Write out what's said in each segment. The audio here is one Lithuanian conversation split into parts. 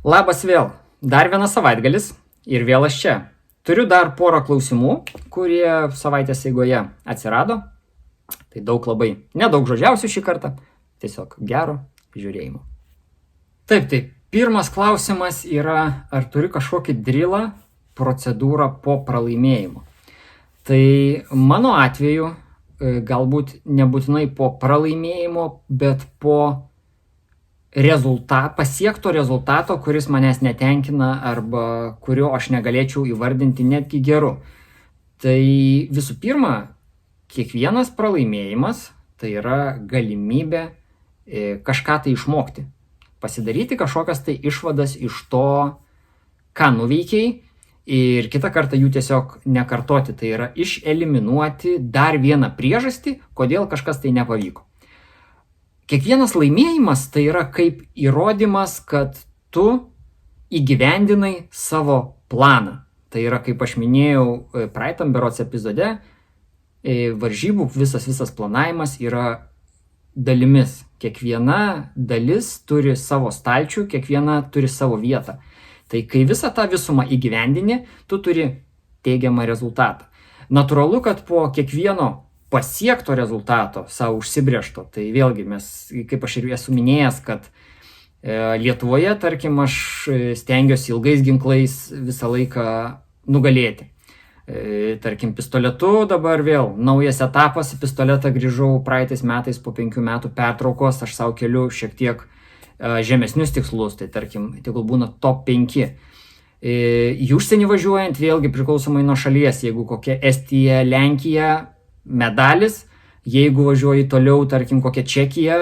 Labas vėl. Dar vienas savaitgalis ir vėl aš čia. Turiu dar porą klausimų, kurie savaitės eigoje atsirado. Tai daug labai nedaug žodžiausių šį kartą. Tiesiog gero žiūrėjimo. Taip. Pirmas klausimas yra, ar turi kažkokį drilą, procedūrą po pralaimėjimo. Tai mano atveju galbūt nebūtinai po pralaimėjimo, bet po pasiekto rezultato, kuris manęs netenkina arba kurio aš negalėčiau įvardinti netgi geru. Tai visų pirma, kiekvienas pralaimėjimas tai yra galimybė kažką tai išmokti. Pasidaryti kažkokias tai išvadas iš to, ką nuveikiai ir kitą kartą jų tiesiog nekartoti. Tai yra išeliminuoti dar vieną priežastį, kodėl kažkas tai nepavyko. Kiekvienas laimėjimas tai yra kaip įrodymas, kad tu įgyvendinai savo planą. Tai yra, kaip aš minėjau praeitam berods epizode, varžybų visas planavimas yra dalimis. Kiekviena dalis turi savo stalčių, kiekviena turi savo vietą. Tai kai visą tą visumą įgyvendini, tu turi teigiamą rezultatą. Natūralu, kad po kiekvieno pasiekto rezultato, savo užsibrėžto, tai vėlgi mes, kaip aš ir esu minėjęs, kad Lietuvoje, tarkim, aš stengiuosi ilgais ginklais visą laiką nugalėti. Tarkim, pistoletu dabar vėl naujas etapas, į pistoletą grįžau praeitais metais po 5 metų pertraukos, aš savo keliu šiek tiek žemesnius tikslus, tai tarkim, tegul būna top 5. Į užsienį važiuojant, vėlgi priklausomai nuo šalies, jeigu kokia Estija, Lenkija, medalis, jeigu važiuoji toliau, tarkim, kokia Čekija,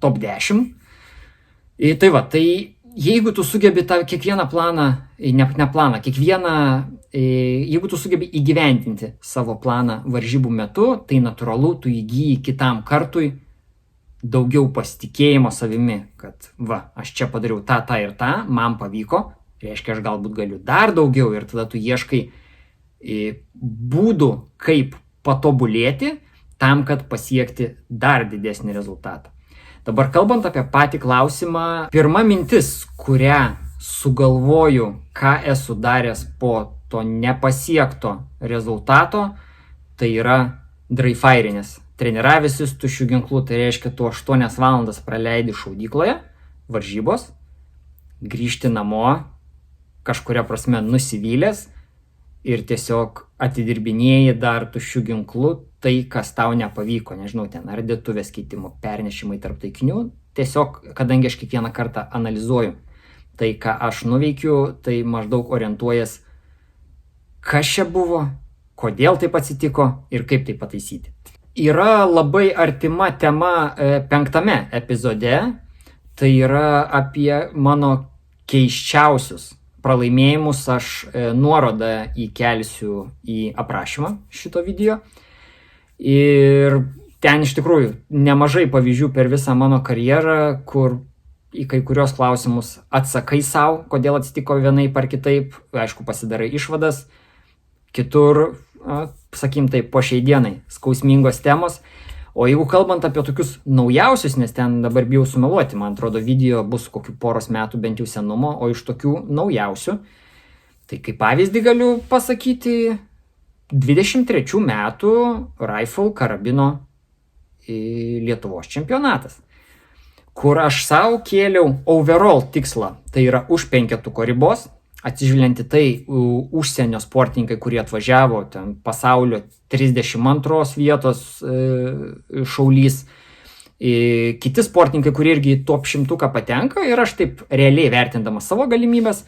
top 10. Tai va, tai jeigu tu sugebi tą kiekvieną planą, jeigu tu sugebi įgyventinti savo planą varžybų metu, tai natūralu, tu įgyji kitam kartui daugiau pasitikėjimo savimi, kad aš čia padariau tą ir tą, man pavyko, reiškia, aš galbūt galiu dar daugiau ir tada tu ieškai būdų, kaip patobulėti tam, kad pasiekti dar didesnį rezultatą. Dabar kalbant apie patį klausimą, pirma mintis, kurią sugalvoju, ką esu daręs po to nepasiekto rezultato, tai yra dryfairinės. Treniravęsis tuščių ginklų, tai reiškia, tu 8 valandas praleidi šaudykloje, varžybos, grįžti namo, kažkuria prasme nusivylęs ir tiesiog atidirbinėjai dar tuščių ginklų tai, kas tau nepavyko, nežinau, ten ar dėtuvės keitimo, pernešimai tarp taikinių. Tiesiog, kadangi aš kiekvieną kartą analizuoju tai, ką aš nuveikiu, tai maždaug orientuojas, kas čia buvo, kodėl taip atsitiko ir kaip tai pataisyti. Yra labai artima tema 5 epizode, tai yra apie mano keisčiausius pralaimėjimus, aš nuorodą įkelsiu į aprašymą šito video. Ir ten iš tikrųjų nemažai pavyzdžių per visą mano karjerą, kur į kai kurios klausimus atsakai savo, kodėl atsitiko vienaip ar kitaip, aišku, pasidarai išvadas, kitur, sakykim taip, po šiai dienai skausmingos temos. O jeigu kalbant apie tokius naujausius, nes ten dabar bijau sumeluoti, man atrodo, video bus kokių poros metų bent jau senumo, o iš tokių naujausių, tai kaip pavyzdį galiu pasakyti 23 metų Rifle karabino Lietuvos čempionatas, kur aš savo kėliau overall tikslą, tai yra už 5 ribos, atsižvelgiant į tai, užsienio sportininkai, kurie atvažiavo, ten pasaulio 32 vietos šaulys, kiti sportininkai, kurie irgi į top 100 patenka, ir aš taip realiai vertindamas savo galimybės,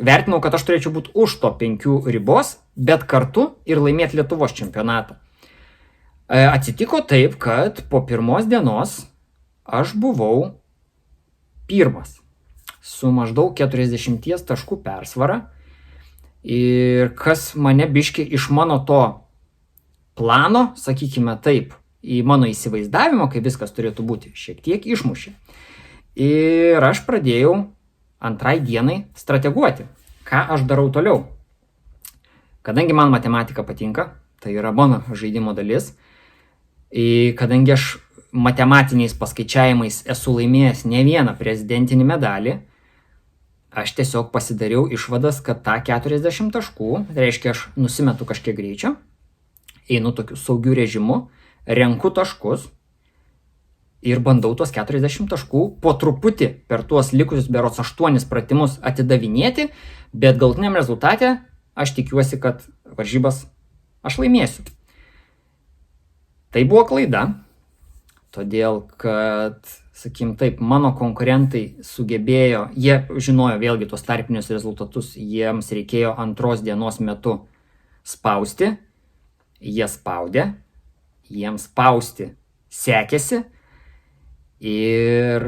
vertinau, kad aš turėčiau būti už top 5 ribos, bet kartu ir laimėti Lietuvos čempionatą. Atsitiko taip, kad po pirmos dienos aš buvau pirmas su maždaug 40 taškų persvara, ir kas mane biškį iš mano to plano, sakykime taip, į mano įsivaizdavimo, kaip viskas turėtų būti, šiek tiek išmušė. Ir aš pradėjau antrai dienai strateguoti, ką aš darau toliau. Kadangi man matematika patinka, tai yra mano žaidimo dalis, kadangi aš matematiniais paskaičiavimais esu laimėjęs ne vieną prezidentinį medalį, aš tiesiog pasidariau išvadas, kad tą 40 taškų, tai reiškia, aš nusimetu kažkiek greičio, einu tokiu saugiu režimu, renku taškus ir bandau tuos 40 taškų po truputį per tuos likusius berods 8 pratimus atidavinėti, bet galutiniam rezultate aš tikiuosi, kad varžybas aš laimėsiu. Tai buvo klaida, todėl kad, sakykim taip, mano konkurentai sugebėjo, jie žinojo vėlgi tuos tarpinius rezultatus, jiems reikėjo antros dienos metu spausti, jie spaudė, jiems spausti sekėsi ir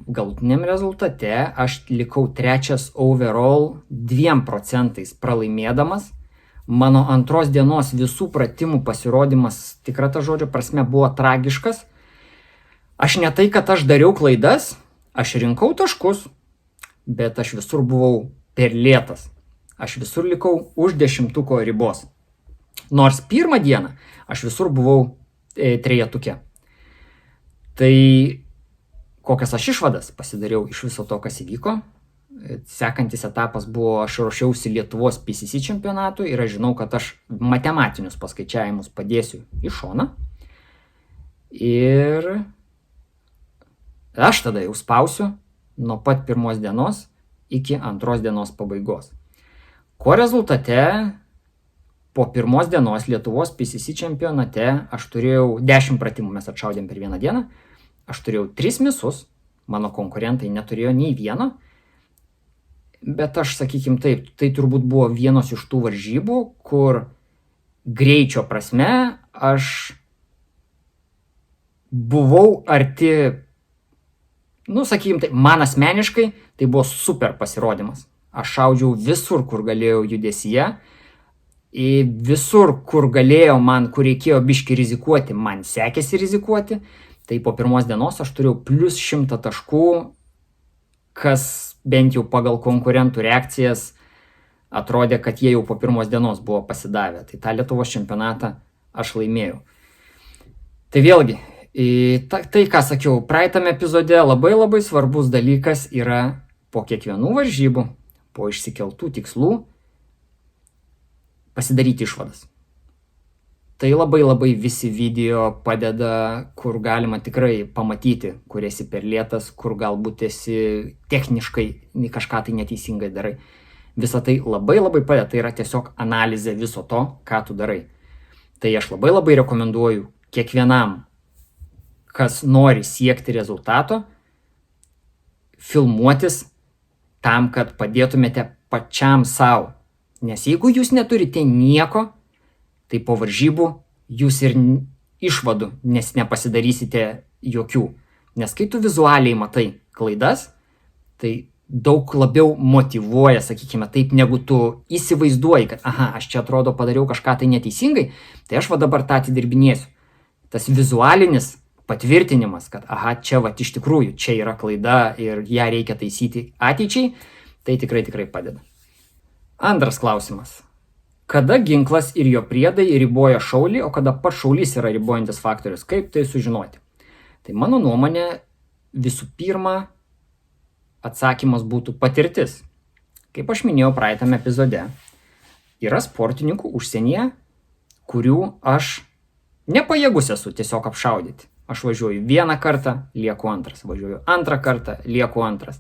galutiniam rezultate aš likau trečias overall 2% pralaimėdamas. Mano antros dienos visų pratimų pasirodymas, tikra ta žodžio prasme, buvo tragiškas. Aš ne tai, kad aš dariau klaidas, aš rinkau taškus, bet aš visur buvau per lėtas. Aš visur likau už 10 ribos. Nors pirmą dieną aš visur buvau trejetuke. Tai kokias aš išvadas pasidariau iš viso to, kas įvyko. Sekantis etapas buvo, aš ruošiausi Lietuvos PCC čempionatui ir aš žinau, kad aš matematinius paskaičiavimus padėsiu į šoną. Ir aš tada jau spausiu nuo pat pirmos dienos iki antros dienos pabaigos. Ko rezultate po pirmos dienos Lietuvos PCC čempionate aš turėjau 10 pratimų, mes atšaudėm per vieną dieną. Aš turėjau 3 misus, mano konkurentai neturėjo nei vieno. Bet aš, sakykim taip, tai turbūt buvo vienos iš tų varžybų, kur greičio prasme aš buvau arti, sakykim taip, man asmeniškai tai buvo super pasirodymas. Aš šaudžiau visur, kur galėjau judesyje, visur, kur galėjau man, kur reikėjo biški rizikuoti, man sekėsi rizikuoti. Tai po pirmos dienos aš turėjau plus 100 taškų, kas bent jau pagal konkurentų reakcijas atrodė, kad jie jau po pirmos dienos buvo pasidavę. Tai tą Lietuvos čempionatą aš laimėjau. Tai vėlgi, tai ką sakiau, praeitame epizode labai svarbus dalykas yra po kiekvienų varžybų, po išsikeltų tikslų pasidaryti išvadas. Tai labai visi video padeda, kur galima tikrai pamatyti, kur esi per lėtas, kur galbūt esi techniškai kažką tai neteisingai darai. Visa tai labai padeda, tai yra tiesiog analizė viso to, ką tu darai. Tai aš labai rekomenduoju kiekvienam, kas nori siekti rezultato, filmuotis tam, kad padėtumėte pačiam savo. Nes jeigu jūs neturite nieko, tai po varžybų jūs ir išvadų nepasidarysite jokių. Nes kai tu vizualiai matai klaidas, tai daug labiau motyvuoja, sakykime taip, negu tu įsivaizduoji, kad aš čia atrodo padariau kažką tai neteisingai, tai aš dabar tą atidirbinėsiu. Tas vizualinis patvirtinimas, kad čia iš tikrųjų čia yra klaida ir ją reikia taisyti ateičiai, tai tikrai padeda. Antras klausimas. Kada ginklas ir jo priedai riboja šaulį, o kada pats šaulys yra ribojantis faktorius? Kaip tai sužinoti? Tai mano nuomonė, visų pirma, atsakymas būtų patirtis. Kaip aš minėjau praeitame epizode, yra sportininkų užsienyje, kurių aš nepajėgus esu tiesiog apšaudyti. Aš važiuoju vieną kartą, lieku antras. Važiuoju antrą kartą, lieku antras.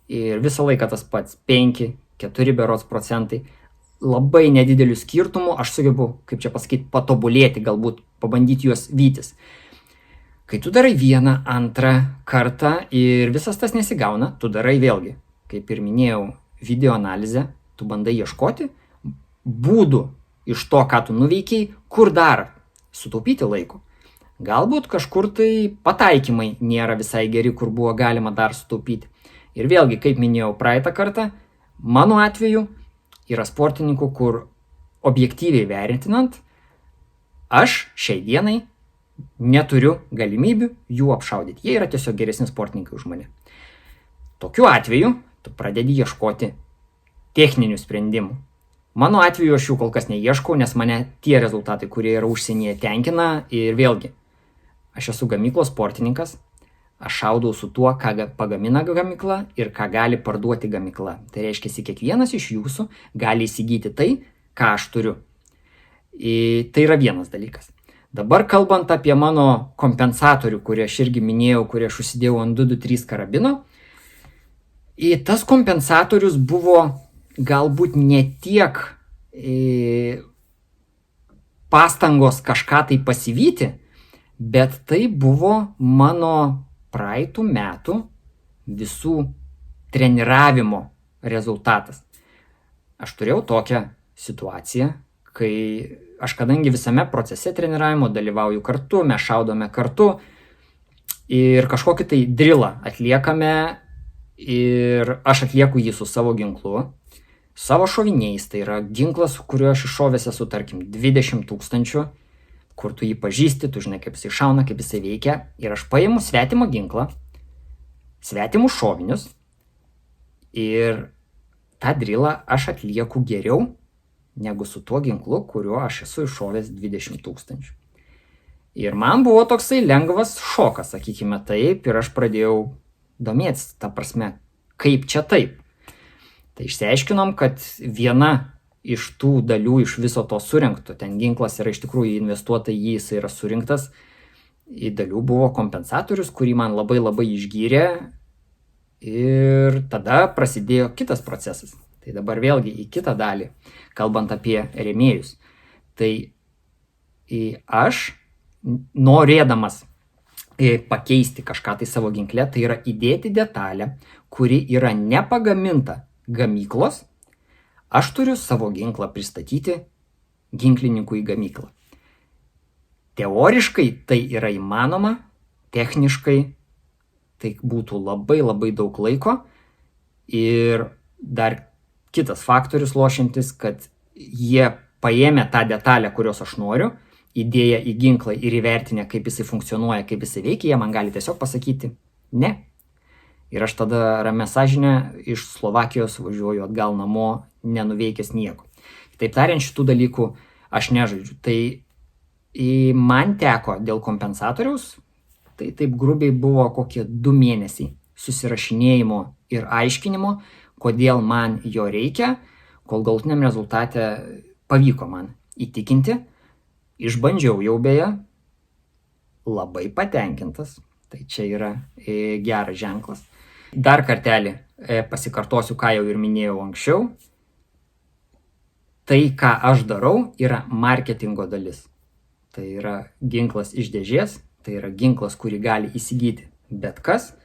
Ir visą laiką tas pats 5-4 berods procentai. Labai nedidelių skirtumų, aš sugebu, kaip čia pasakyti, patobulėti, galbūt pabandyti juos vytis. Kai tu darai vieną, antrą kartą ir visas tas nesigauna, tu darai vėlgi, kaip ir minėjau, video analizę, tu bandai ieškoti būdų iš to, ką tu nuveikiai, kur dar sutaupyti laiko. Galbūt kažkur tai pataikymai nėra visai geri, kur buvo galima dar sutaupyti. Ir vėlgi, kaip minėjau praeitą kartą, mano atveju yra sportininkų, kur objektyviai vertinant, aš šiai dienai neturiu galimybių jų apšaudyti. Jie yra tiesiog geresni sportininkai už mane. Tokiu atveju tu pradedi ieškoti techninių sprendimų. Mano atveju aš jų kol kas neieškau, nes mane tie rezultatai, kurie yra užsienyje, tenkina. Ir vėlgi, aš esu gamyklos sportininkas, Aš šaudau su tuo, ką pagamina gamykla ir ką gali parduoti gamykla. Tai reiškia, kiekvienas iš jūsų gali įsigyti tai, ką aš turiu. Tai yra vienas dalykas. Dabar kalbant apie mano kompensatorių, kurį aš irgi minėjau, kurį aš užsidėjau ant 223 karabino, tas kompensatorius buvo galbūt ne tiek pastangos kažką tai pasivyti, bet tai buvo mano praeitų metų visų treniravimo rezultatas. Aš turėjau tokią situaciją, kai aš kadangi visame procese treniravimo dalyvauju kartu, mes šaudome kartu ir kažkokį tai drilą atliekame ir aš atlieku jį su savo ginklu, savo šoviniais, tai yra ginklas, kuriuo aš iššovęs esu, tarkim, 20 000, kur tu jį pažįsti, tu žinai, kaip jisai šauna, kaip jisai veikia, ir aš paimu svetimą ginklą, svetimus šovinius ir tą drilą aš atlieku geriau negu su tuo ginklu, kuriuo aš esu iššovęs 20 000. Ir man buvo toksai lengvas šokas, sakykime taip, ir aš pradėjau domėtis, ta prasme, kaip čia taip. Tai išsiaiškinom, kad viena iš tų dalių iš viso to surinkto, ten ginklas yra iš tikrųjų investuota į jį, jis yra surinktas, į dalių buvo kompensatorius, kurį man labai išgyrė, ir tada prasidėjo kitas procesas. Tai dabar vėlgi į kitą dalį, kalbant apie rėmėjus. Tai aš, norėdamas pakeisti kažką tai savo ginkle, tai yra įdėti detalę, kuri yra nepagaminta gamyklos, aš turiu savo ginklą pristatyti ginklininkui į gamyklą. Teoriškai tai yra įmanoma, techniškai tai būtų labai daug laiko ir dar kitas faktorius lošiantis, kad jie paėmė tą detalę, kurios aš noriu, įdėję į ginklą ir įvertinę, kaip jisai funkcionuoja, kaip jisai veikia, jie man gali tiesiog pasakyti ne. Ir aš tada ramia sąžinė iš Slovakijos važiuoju atgal namo, nenuveikęs nieko. Taip tariant, šitų dalykų aš nežaidžiu. Tai man teko dėl kompensatoriaus, tai taip grubiai buvo kokie 2 mėnesiai susirašinėjimo ir aiškinimo, kodėl man jo reikia, kol galutiniam rezultate pavyko man įtikinti. Išbandžiau jau beje, labai patenkintas, tai čia yra geras ženklas. Dar kartelį pasikartosiu, ką jau ir minėjau anksčiau. Tai, ką aš darau, yra marketingo dalis. Tai yra ginklas iš dėžės, tai yra ginklas, kurį gali įsigyti bet kas.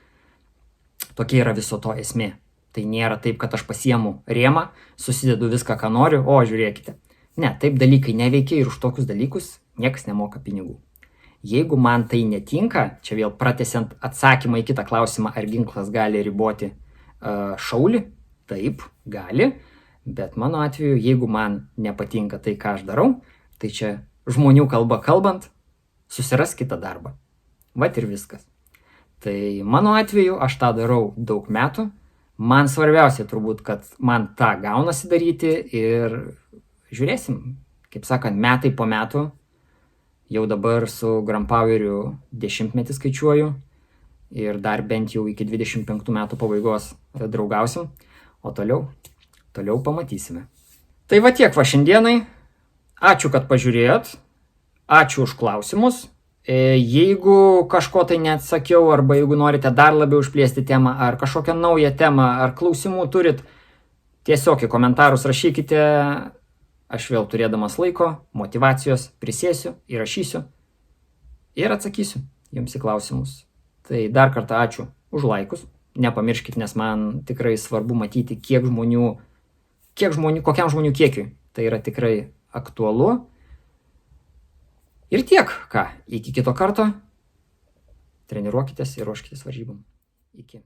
Tokia yra viso to esmė. Tai nėra taip, kad aš pasiemu rėmą, susidedu viską, ką noriu, o žiūrėkite. Ne, taip dalykai neveikia ir už tokius dalykus niekas nemoka pinigų. Jeigu man tai netinka, čia vėl pratęsiant atsakymą į kitą klausimą, ar ginklas gali riboti šaulį, taip, gali, bet mano atveju, jeigu man nepatinka tai, ką aš darau, tai čia žmonių kalba kalbant, susiras kitą darbą. Vat ir viskas. Tai mano atveju aš tą darau daug metų, man svarbiausia turbūt, kad man tą gaunasi daryti ir žiūrėsim, kaip sakant, metai po metų, jau dabar su Gunpoweriu 10-metį skaičiuoju ir dar bent jau iki 25 metų pabaigos draugausim, o toliau pamatysime. Tai va tiek va šiandienai, ačiū, kad pažiūrėjot, ačiū už klausimus. Jeigu kažko tai neatsakiau, arba jeigu norite dar labiau išplėsti temą, ar kažkokią naują temą, ar klausimų turit, tiesiog į komentarus rašykite. Aš vėl turėdamas laiko, motyvacijos, prisėsiu, įrašysiu ir atsakysiu jums į klausimus. Tai dar kartą ačiū už laikus. Nepamirškit, nes man tikrai svarbu matyti, kokiam žmonių kiekiui tai yra tikrai aktualu. Ir tiek, iki kito karto. Treniruokitės ir ruoškitės varžybom. Iki.